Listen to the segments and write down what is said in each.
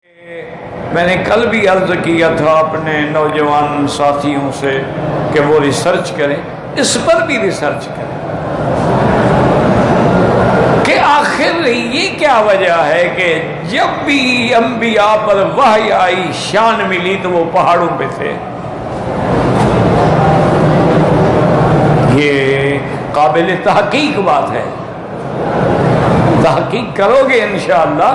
میں نے کل بھی عرض کیا تھا اپنے نوجوان ساتھیوں سے کہ وہ ریسرچ کریں، اس پر بھی ریسرچ کریں کہ آخر یہ کیا وجہ ہے کہ جب بھی انبیاء پر وحی آئی شان ملی تو وہ پہاڑوں پہ تھے۔ یہ قابل تحقیق بات ہے، تحقیق کرو گے انشاءاللہ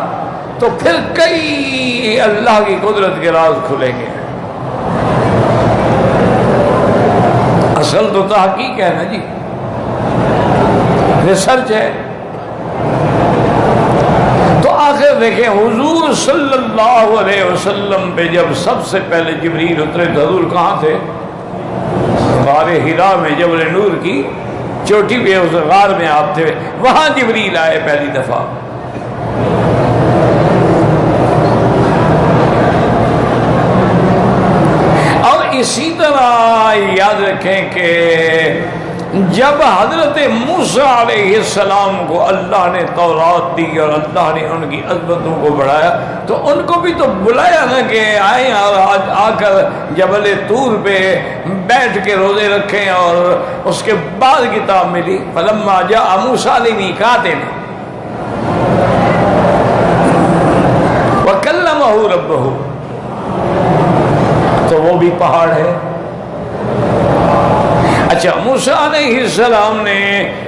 تو پھر کئی اللہ کی قدرت کے راز کھلیں گے۔ اصل تو تحقیق ہے نا جی، ریسرچ ہے۔ تو آخر دیکھیں حضور صلی اللہ علیہ وسلم پہ جب سب سے پہلے جبریل اترے تو حضور کہاں تھے؟ غار حرا میں، جبل نور کی چوٹی پہ اس غار میں آپ تھے، وہاں جبریل آئے پہلی دفعہ۔ اسی طرح یاد رکھیں کہ جب حضرت موسیٰ علیہ السلام کو اللہ نے تورات دی اور اللہ نے ان کی عظمتوں کو بڑھایا تو ان کو بھی تو بلایا نا کہ آئیں اور آج آ کر جبل طور پہ بیٹھ کے روزے رکھیں، اور اس کے بعد کتاب ملی۔ فلما جاء موسیٰ لمیقاتنا وکلمہ ربہ، تو وہ بھی پہاڑ ہے۔ اچھا، موسیٰ علیہ السلام نے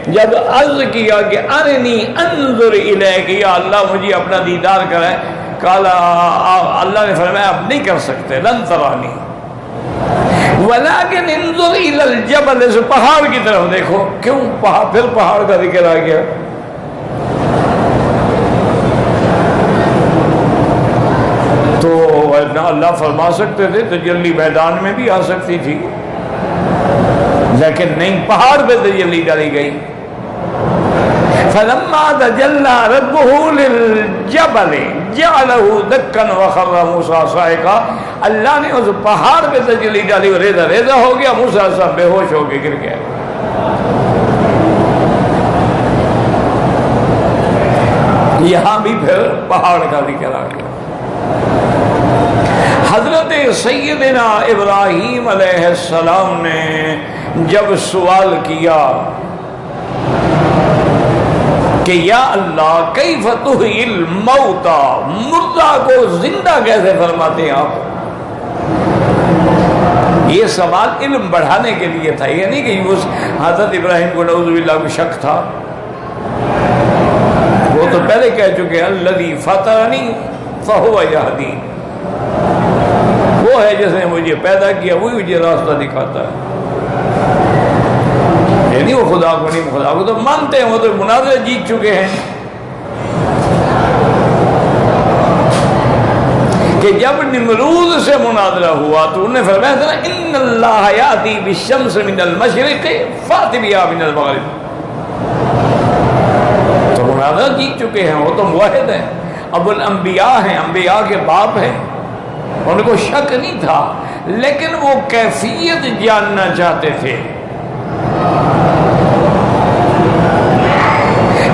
جب عرض کیا کہ ارنی انظر الیک، یا اللہ مجھے اپنا دیدار کرائے، قال، اللہ نے فرمایا آپ نہیں کر سکتے، لن ترانی ولکن انظر الی الجبل، اس پہاڑ کی طرف دیکھو۔ کیوں پھر پہاڑ کا ذکر آ گیا؟ تو اللہ فرما سکتے تھے تجلی میدان میں بھی آ سکتی تھی، لیکن نہیں، پہاڑ پہ تجلی ڈالی گئی۔ فلما تجلی ربہ للجبل جعلہ دکا وخر موسیٰ صعقا، اللہ نے اس پہاڑ پہ تجلی ڈالی اور ریزہ ریزہ ہو گیا، موسیٰ صاحب بے ہوش ہو کے گر گیا۔ یہاں بھی پھر پہاڑ کا ذکر آ گیا۔ حضرت سیدنا ابراہیم علیہ السلام نے جب سوال کیا کہ یا اللہ کیف تحیی الموتى، مردہ کو زندہ کیسے فرماتے ہیں آپ؟ یہ سوال علم بڑھانے کے لیے تھا، یہ نہیں کہ اس حضرت ابراہیم کو نعوذ باللہ کو شک تھا، وہ تو پہلے کہہ چکے الذی فطرنی فہو یہدین، وہ ہے جس نے مجھے پیدا کیا وہی مجھے راستہ دکھاتا ہے۔ یعنی وہ خدا کو نہیں، خدا کو تو مانتے ہیں، وہ تو مناظرہ جیت چکے ہیں کہ جب نمرود سے مناظرہ ہوا تو انہوں نے فرمایا تھا ان اللہ یاتی بالشمس من المشرق فات بہا من المغرب، تو مناظرہ جیت چکے ہیں، وہ تو موحد ہیں، ابو الانبیاء ہیں، انبیاء کے باپ ہیں، ان کو شک نہیں تھا، لیکن وہ کیفیت جاننا چاہتے تھے۔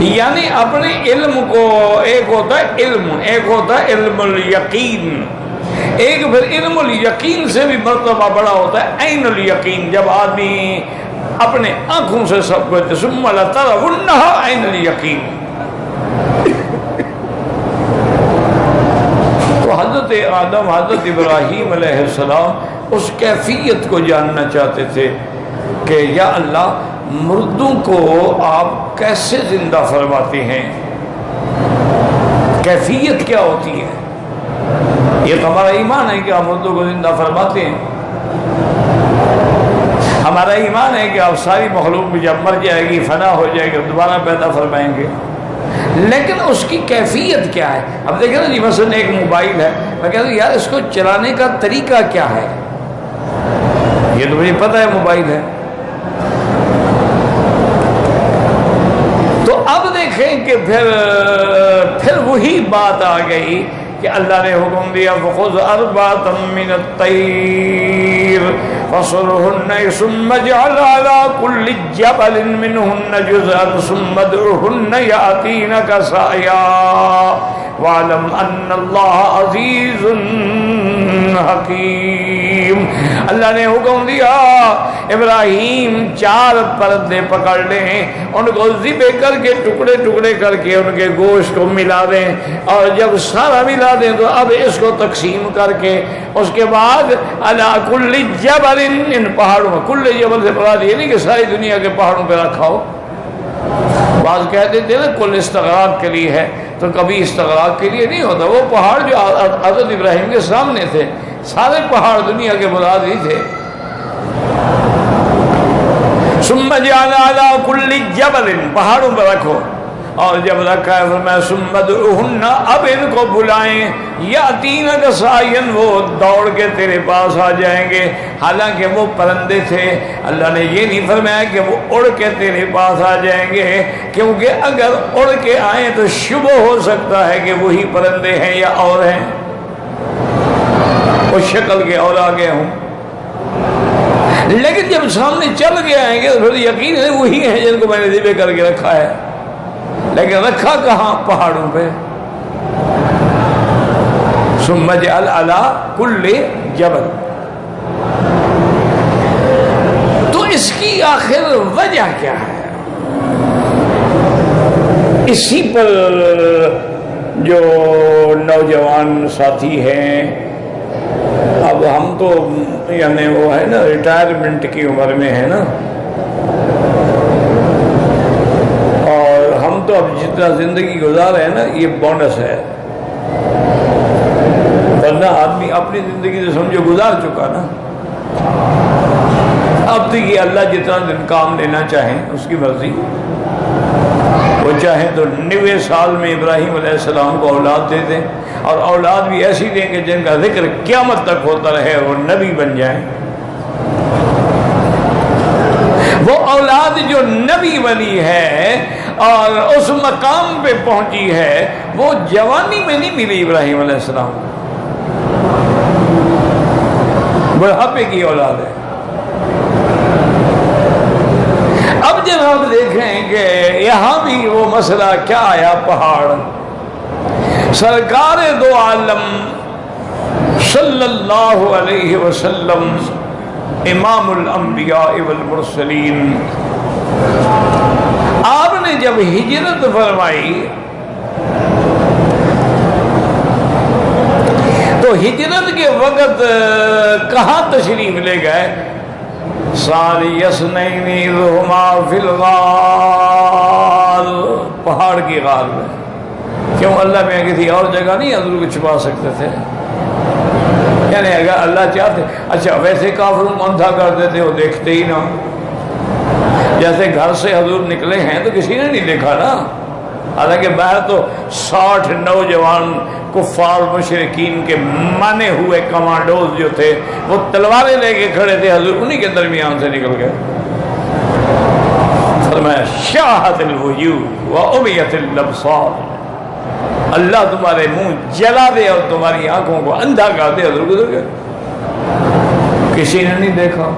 یعنی اپنے علم کو، ایک ہوتا ہے علم، ایک ہوتا ہے علم الیقین، ایک پھر علم الیقین سے بھی مرتبہ بڑا ہوتا ہے عین الیقین، جب آدمی اپنے آنکھوں سے سب کو ثم لترونها عین الیقین۔ حضرت آدم، حضرت ابراہیم علیہ السلام اس کیفیت کو جاننا چاہتے تھے کہ یا اللہ مردوں کو آپ کیسے زندہ فرماتے ہیں، کیفیت کیا ہوتی ہے؟ یہ تو ہمارا ایمان ہے کہ آپ مردوں کو زندہ فرماتے ہیں، ہمارا ایمان ہے کہ آپ ساری مخلوق بھی جب مر جائے گی، فنا ہو جائے گی، دوبارہ پیدا فرمائیں گے، لیکن اس کی کیفیت کیا ہے؟ اب دیکھیں نا جی، مثلا ایک موبائل ہے، میں کہتا ہوں یار اس کو چلانے کا طریقہ کیا ہے؟ یہ تو مجھے پتہ ہے موبائل ہے، تو اب دیکھیں کہ پھر وہی بات آ گئی کہ اللہ نے حکم دیا فخذ اربعۃ من الطیر فصرهن ثم اجعل على كل جبل منهن جزءا ثم ادعهن يأتينك سعيا وَعْلَمْ أَنَّ اللَّهَ عَزِيزٌ حَكِيمٌ۔ اللہ نے حکم دیا ابراہیم 4 پرندے پکڑ لیں، ان کو ذبح کر کے ٹکڑے ٹکڑے کر کے ان کے گوشت کو ملا دیں، اور جب سارا ملا دیں تو اب اس کو تقسیم کر کے اس کے بعد علی کل جبل، ان پہاڑوں میں، کل جبل سے مراد یہ نہیں کہ ساری دنیا کے پہاڑوں پہ رکھا ہو، بعض کہتے تھے نا کل استغراق کے لیے ہے، تو کبھی استغراق کے لیے نہیں ہوتا، وہ پہاڑ جو حضرت ابراہیم کے سامنے تھے سارے پہاڑ دنیا کے مراد ہی تھے۔ ثم جعل علی کل جبل، پہاڑوں پہ رکھو، اور جب رکھا ہے فرمایا ثم ادعوہن، اب ان کو بلائیں، یاتینک سعیا، وہ دوڑ کے تیرے پاس آ جائیں گے۔ حالانکہ وہ پرندے تھے، اللہ نے یہ نہیں فرمایا کہ وہ اڑ کے تیرے پاس آ جائیں گے، کیونکہ اگر اڑ کے آئیں تو شبہ ہو سکتا ہے کہ وہی پرندے ہیں یا اور ہیں، وہ شکل کے اور آگے ہوں، لیکن جب سامنے چل کے آئیں گے تو پھر یقین ہے وہی ہیں جن کو میں نے ذبح کر کے رکھا ہے، لیکن رکھا کہاں؟ پہاڑوں پہ۔ ثم جعل علی کل جبل، تو اس کی آخر وجہ کیا ہے؟ اسی پر جو نوجوان ساتھی ہیں، اب ہم تو یعنی وہ ہے نا ریٹائرمنٹ کی عمر میں ہے نا، اور ہم تو اب جتنا زندگی گزار رہے ہیں نا یہ بونس ہے، ورنہ آدمی اپنی زندگی تو سمجھو گزار چکا نا، اب تو یہ اللہ جتنا دن کام لینا چاہیں اس کی مرضی، وہ چاہیں تو 90 سال میں ابراہیم علیہ السلام کو اولاد دے دیں، اور اولاد بھی ایسی دیں کہ جن کا ذکر قیامت تک ہوتا رہے، وہ نبی بن جائیں۔ وہ اولاد جو نبی بنی ہے اور اس مقام پہ پہنچی ہے، وہ جوانی میں نہیں ملی ابراہیم علیہ السلام، بڑھاپے کی اولاد ہے۔ اب جب ہم دیکھیں کہ یہاں بھی وہ مسئلہ کیا آیا، پہاڑ، سرکار دو عالم صلی اللہ علیہ وسلم امام الانبیاء والمرسلین، آپ نے جب ہجرت فرمائی تو ہجرت کے وقت کہاں تشریف لے گئے؟ ثانی اثنین اذ ہما فی الغار، پہاڑ کی غار میں۔ کیوں؟ اللہ میں کسی اور جگہ نہیں حضور کو چھپا سکتے تھے، یعنی اگر اللہ چاہتے، اچھا ویسے کافروں کو اندھا کر دیتے، وہ دیکھتے ہی نہ، جیسے گھر سے حضور نکلے ہیں تو کسی نے نہیں دیکھا نا، حالانکہ باہر تو 60 نوجوان کفار مشرکین کے مانے ہوئے کمانڈوز جو تھے وہ تلواریں لے کے کھڑے تھے، حضور انہی کے درمیان سے نکل گئے۔ فرمایا شاہت الوجوہ وعمیت الابصار، اللہ تمہارے منہ جلا دے اور تمہاری آنکھوں کو اندھا کر دے، حضور گزر گئے، کسی نے نہیں دیکھا۔